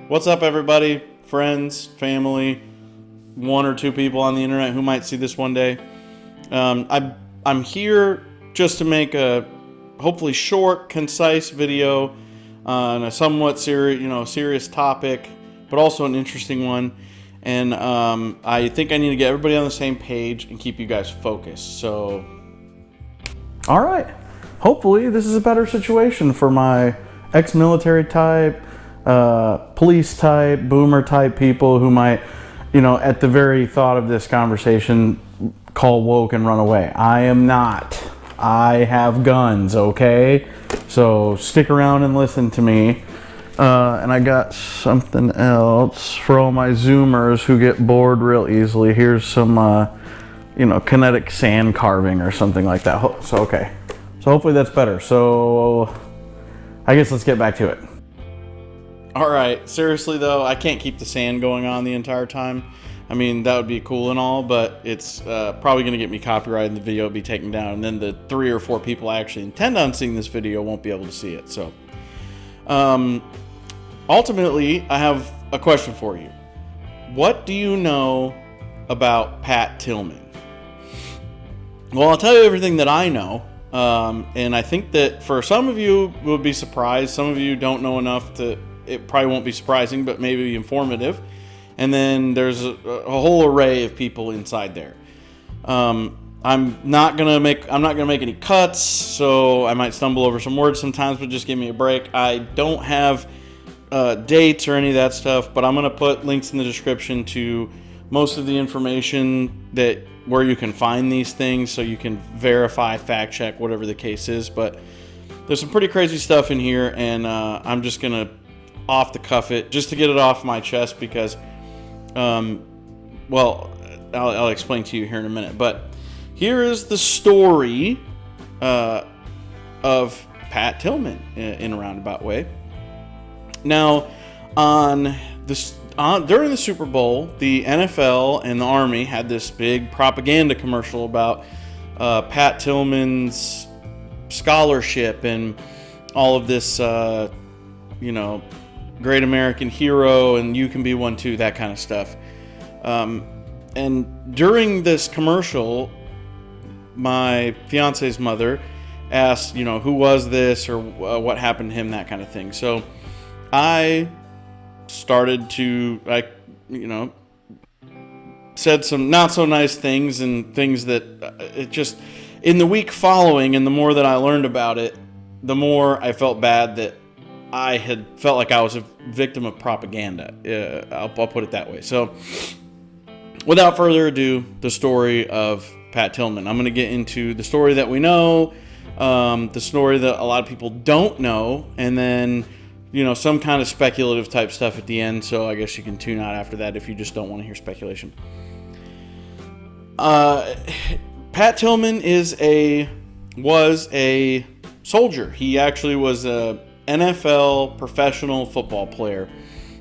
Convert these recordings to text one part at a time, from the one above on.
What's up, everybody? Friends, family, one or two people on the internet who might see this one day. I'm here just to make a hopefully short, concise video on a somewhat serious topic, but also an interesting one. And I think I need to get everybody on the same page and keep you guys focused. So, all right. Hopefully, this is a better situation for my ex-military type, police type, boomer type people who might, at the very thought of this conversation, call woke and run away. I am not. I have guns, okay? So stick around and listen to me. And I got something else for all my Zoomers who get bored real easily. Here's some, kinetic sand carving or something like that. So, okay. So hopefully that's better. So I guess let's get back to it. All right. Seriously, though, I can't keep the sand going on the entire time. I mean, that would be cool and all, but it's probably going to get me copyrighted and the video will be taken down. And then the 3 or 4 people I actually intend on seeing this video won't be able to see it. So ultimately, I have a question for you. What do you know about Pat Tillman? Well, I'll tell you everything that I know. And I think that for some of you will be surprised. Some of you don't know enough to, it probably won't be surprising, but maybe informative. And then there's a whole array of people inside there. I'm not gonna make any cuts, so I might stumble over some words sometimes, but just give me a break. I don't have dates or any of that stuff, but I'm gonna put links in the description to most of the information where you can find these things, so you can verify, fact check, whatever the case is. But there's some pretty crazy stuff in here, and I'm just gonna off the cuff it just to get it off my chest because, I'll explain to you here in a minute. But here is the story of Pat Tillman in a roundabout way. Now, during the Super Bowl, the NFL and the Army had this big propaganda commercial about Pat Tillman's scholarship and all of this, great American hero, and you can be one too, that kind of stuff. And during this commercial, my fiance's mother asked, who was this or what happened to him, that kind of thing. So I started to, said some not so nice things and things that it just, in the week following, and the more that I learned about it, the more I felt bad that I had felt like I was a victim of propaganda. I'll put it that way. So without further ado, the story of Pat Tillman. I'm going to get into the story that we know, the story that a lot of people don't know, and then some kind of speculative type stuff at the end. So I guess you can tune out after that if you just don't want to hear speculation. Pat Tillman was a soldier. He actually was a NFL professional football player.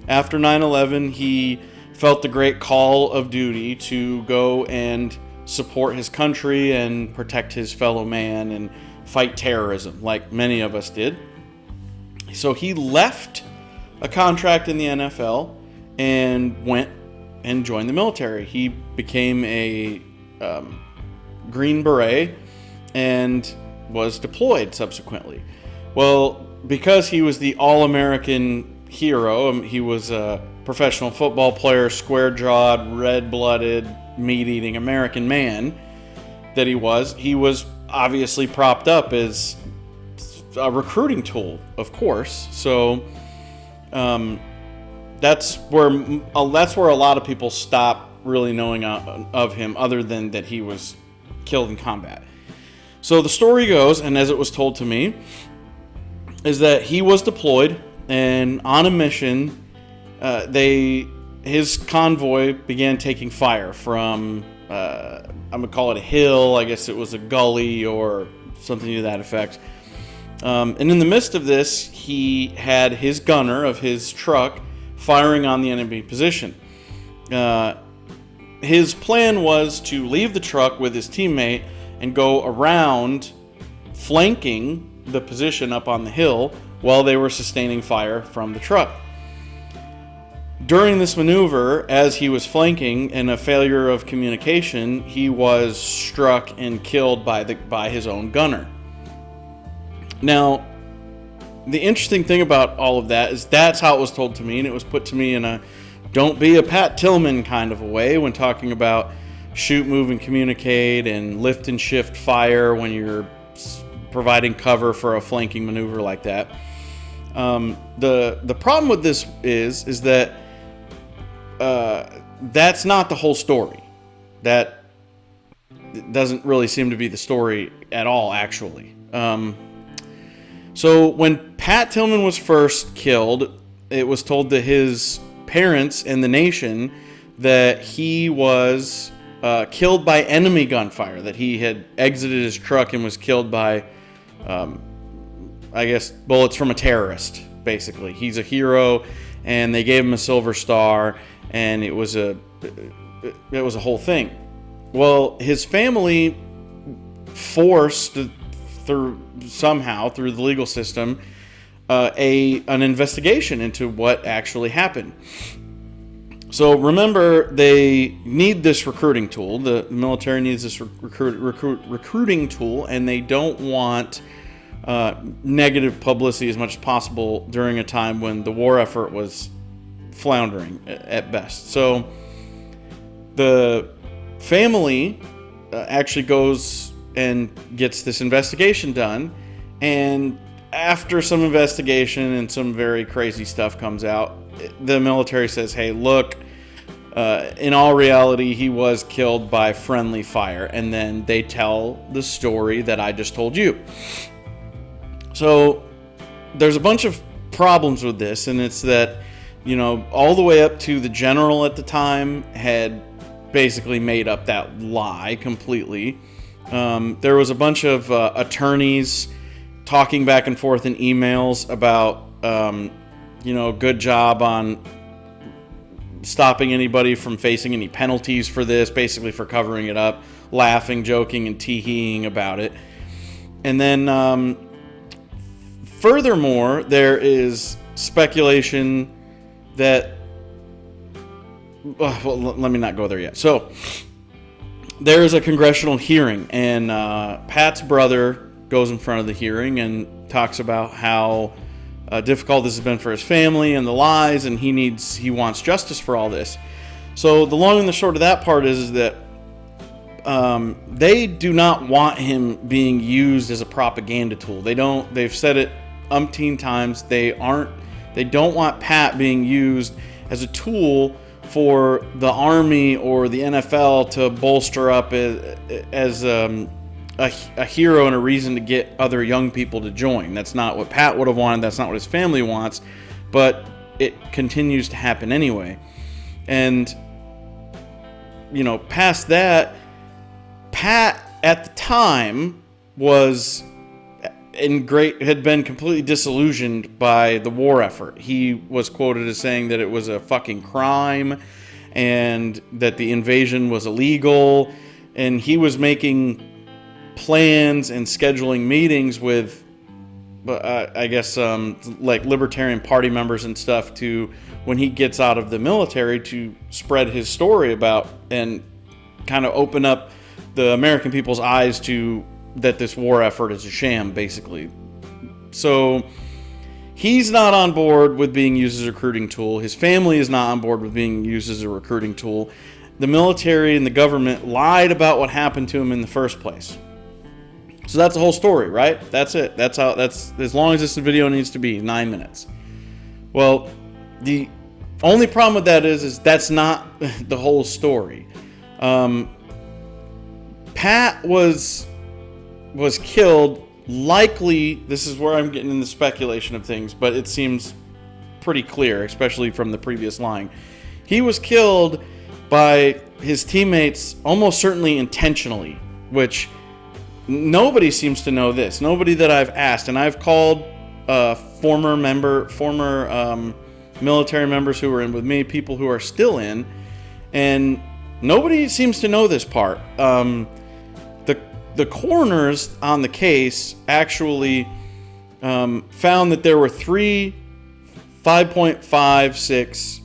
After 9/11, he felt the great call of duty to go and support his country and protect his fellow man and fight terrorism, like many of us did. So he left a contract in the NFL and went and joined the military. He became a Green Beret and was deployed subsequently. Well, because he was the all-American hero, he was a professional football player, square-jawed, red-blooded, meat-eating American man that he was obviously propped up as a recruiting tool, of course. So that's where a lot of people stop really knowing of him, other than that he was killed in combat. So the story goes, and as it was told to me, is that he was deployed, and on a mission, his convoy began taking fire from I'm gonna call it a hill. I guess it was a gully or something to that effect. And in the midst of this, he had his gunner of his truck firing on the enemy position. His plan was to leave the truck with his teammate and go around, flanking the position up on the hill while they were sustaining fire from the truck. During this maneuver, as he was flanking in a failure of communication, he was struck and killed by his own gunner. Now, the interesting thing about all of that is that's how it was told to me, and it was put to me in a don't be a Pat Tillman kind of a way when talking about shoot, move, and communicate, and lift and shift fire when you're providing cover for a flanking maneuver like that. The problem with this is that that's not the whole story. That doesn't really seem to be the story at all, actually. So when Pat Tillman was first killed, it was told to his parents and the nation that he was killed by enemy gunfire, that he had exited his truck and was killed by, I guess, bullets from a terrorist, basically. He's a hero, and they gave him a silver star, and it was a whole thing. Well, his family forced through the legal system an investigation into what actually happened. So remember, they need this recruiting tool. The military needs this recruiting tool, and they don't want negative publicity as much as possible during a time when the war effort was floundering at best. So the family actually goes and gets this investigation done, and after some investigation and some very crazy stuff comes out, the military says, hey, look, in all reality, he was killed by friendly fire. And then they tell the story that I just told you. So there's a bunch of problems with this, and it's that, all the way up to the general at the time had basically made up that lie completely. There was a bunch of attorneys talking back and forth in emails about, good job on stopping anybody from facing any penalties for this, basically for covering it up, laughing, joking, and tee-heeing about it. And then, furthermore, there is speculation that, well, let me not go there yet. So, there is a congressional hearing, and Pat's brother goes in front of the hearing and talks about how difficult this has been for his family and the lies, and he wants justice for all this. So the long and the short of that part is that they do not want him being used as a propaganda tool. They've said it umpteen times. They don't want Pat being used as a tool for the Army or the NFL to bolster up as a hero and a reason to get other young people to join. That's not what Pat would have wanted. That's not what his family wants. But it continues to happen anyway. And, past that, Pat at the time had been completely disillusioned by the war effort. He was quoted as saying that it was a fucking crime and that the invasion was illegal, and he was making plans and scheduling meetings with like Libertarian Party members and stuff to, when he gets out of the military, to spread his story about and kind of open up the American people's eyes to that this war effort is a sham, basically. So he's not on board with being used as a recruiting tool. His family is not on board with being used as a recruiting tool. The military and the government lied about what happened to him in the first place. So that's the whole story, right? That's it. That's as long as this video needs to be, 9 minutes. Well, the only problem with that is that's not the whole story. Pat was killed, likely, this is where I'm getting in the speculation of things, but it seems pretty clear, especially from the previous line. He was killed by his teammates almost certainly intentionally, which nobody seems to know this. Nobody that I've asked, and I've called former military members who were in with me, people who are still in, and nobody seems to know this part. The coroners on the case actually found that there were 3 5.56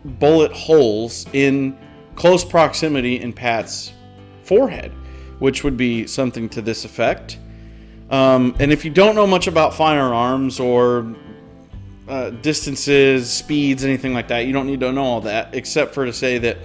bullet holes in close proximity in Pat's forehead, which would be something to this effect. And if you don't know much about firearms or distances, speeds, anything like that, you don't need to know all that, except for to say that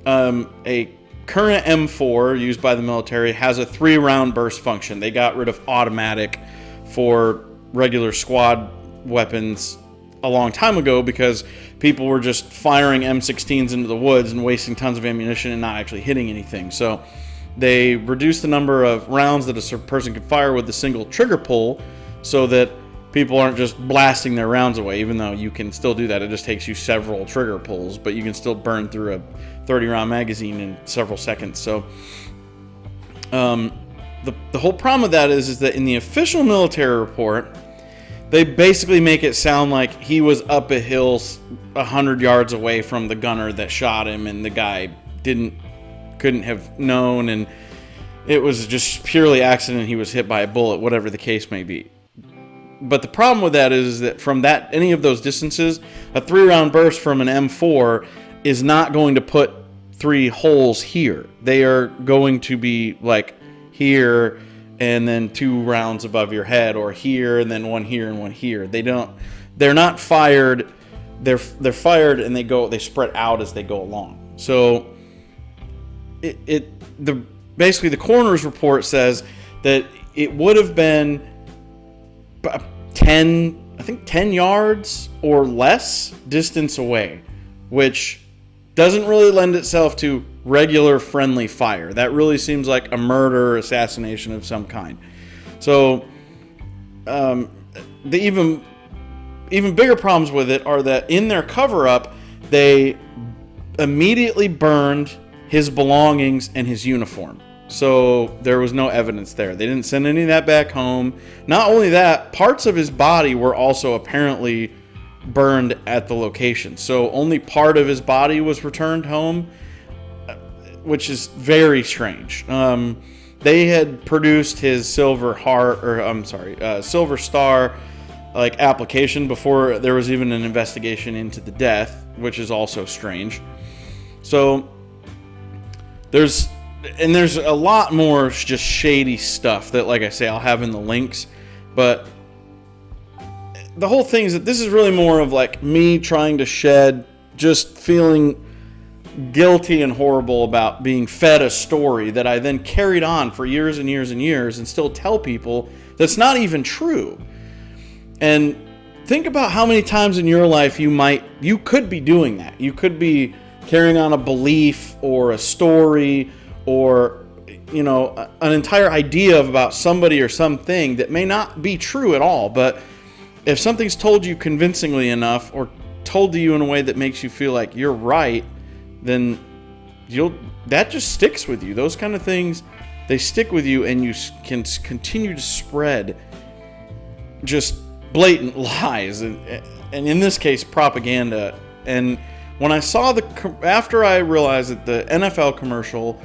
a current M4 used by the military has a 3-round burst function. They got rid of automatic for regular squad weapons a long time ago because people were just firing M16s into the woods and wasting tons of ammunition and not actually hitting anything. So they reduced the number of rounds that a person could fire with a single trigger pull so that people aren't just blasting their rounds away, even though you can still do that. It just takes you several trigger pulls, but you can still burn through a 30-round magazine in several seconds. So the whole problem with that is that in the official military report, they basically make it sound like he was up a hill 100 yards away from the gunner that shot him, and the guy couldn't have known, and it was just purely accident. He was hit by a bullet, whatever the case may be. But the problem with that is that from any of those distances, a 3-round burst from an M4 is not going to put 3 holes here. They are going to be like here and then 2 rounds above your head, or here and then 1 here and 1 here. They're not fired. They're fired and they spread out as they go along. So basically the coroner's report says that it would have been 10 yards or less distance away, which doesn't really lend itself to regular friendly fire. That really seems like a murder or assassination of some kind. So the even bigger problems with it are that in their cover-up, they immediately burned his belongings and his uniform. So there was no evidence there. They didn't send any of that back home. Not only that, parts of his body were also apparently burned at the location. So only part of his body was returned home, which is very strange. They had produced his Silver Star application before there was even an investigation into the death, which is also strange. So there's a lot more just shady stuff that, like I say, I'll have in the links. But the whole thing is that this is really more of like me trying to shed, just feeling guilty and horrible about being fed a story that I then carried on for years and years and years and still tell people that's not even true. And think about how many times in your life you could be doing that. You could be carrying on a belief or a story or, an entire idea about somebody or something that may not be true at all. But if something's told you convincingly enough or told to you in a way that makes you feel like you're right, then that just sticks with you. Those kind of things, they stick with you, and you can continue to spread just blatant lies, and in this case, propaganda. And when I saw after I realized that the NFL commercial,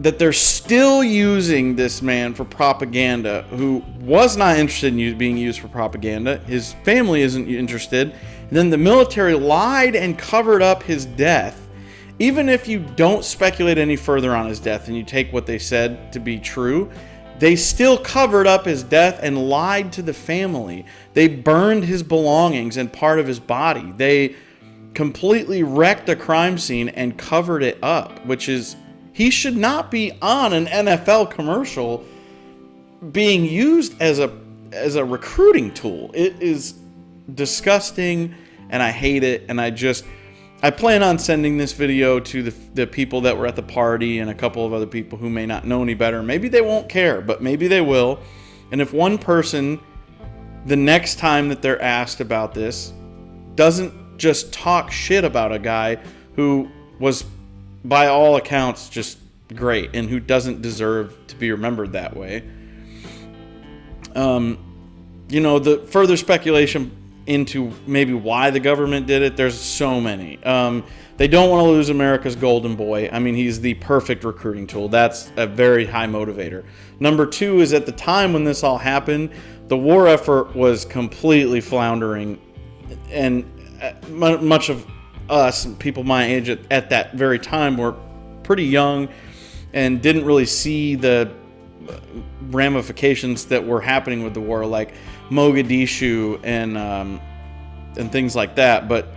that they're still using this man for propaganda, who was not interested in being used for propaganda. His family isn't interested. And then the military lied and covered up his death. Even if you don't speculate any further on his death and you take what they said to be true, they still covered up his death and lied to the family. They burned his belongings and part of his body. They completely wrecked the crime scene and covered it up, which is, he should not be on an NFL commercial being used as a recruiting tool. It is disgusting, and I hate it. And I plan on sending this video to the people that were at the party and a couple of other people who may not know any better. Maybe they won't care, but maybe they will. And if one person, the next time that they're asked about this, doesn't just talk shit about a guy who was, by all accounts, just great and who doesn't deserve to be remembered that way. The further speculation into maybe why the government did it, there's so many. They don't want to lose America's golden boy. I mean, he's the perfect recruiting tool. That's a very high motivator. Number 2 is, at the time when this all happened, the war effort was completely floundering, and much of us, people my age at that very time, were pretty young and didn't really see the ramifications that were happening with the war, like Mogadishu and things like that. But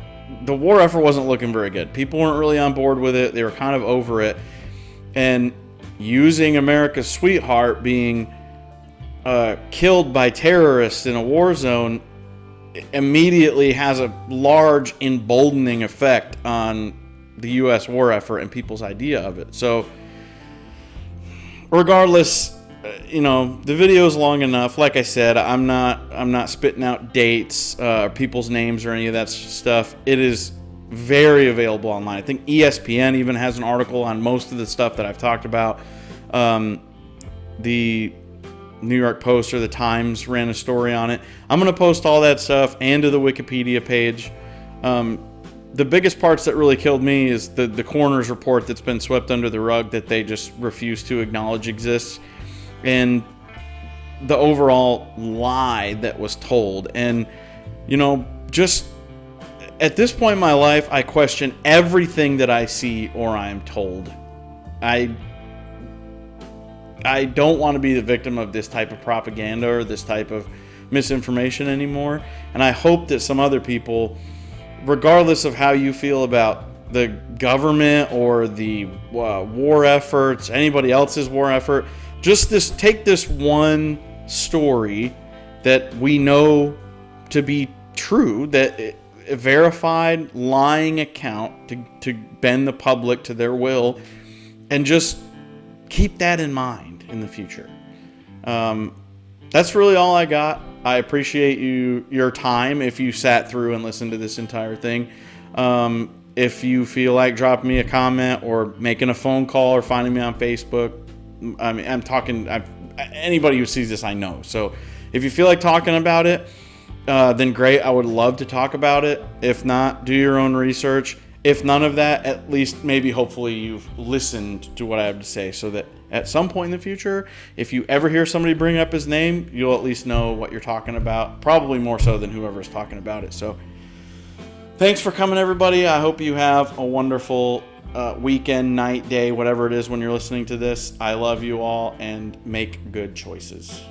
the war effort wasn't looking very good. People weren't really on board with it. They were kind of over it. And using America's sweetheart being killed by terrorists in a war zone immediately has a large emboldening effect on the U.S. war effort and people's idea of it. So regardless, the video's long enough. Like I said, I'm not spitting out dates, people's names, or any of that stuff. It is very available online. I think ESPN even has an article on most of the stuff that I've talked about. The New York Post or the Times ran a story on it. I'm going to post all that stuff and to the Wikipedia page. The biggest parts that really killed me is the coroner's report that's been swept under the rug that they just refuse to acknowledge exists, and the overall lie that was told. And, just at this point in my life, I question everything that I see or I am told. I don't want to be the victim of this type of propaganda or this type of misinformation anymore. And I hope that some other people, regardless of how you feel about the government or the war efforts, anybody else's war effort, just take this one story that we know to be true, that a verified lying account to bend the public to their will, and just keep that in mind in the future. That's really all I got. I appreciate your time if you sat through and listened to this entire thing. If you feel like dropping me a comment or making a phone call or finding me on Facebook, I mean, anybody who sees this, I know. So if you feel like talking about it, then great. I would love to talk about it. If not, do your own research. If none of that, at least maybe hopefully you've listened to what I have to say, so that at some point in the future, if you ever hear somebody bring up his name, you'll at least know what you're talking about. Probably more so than whoever's talking about it. So thanks for coming, everybody. I hope you have a wonderful weekend, night, day, whatever it is when you're listening to this. I love you all, and make good choices.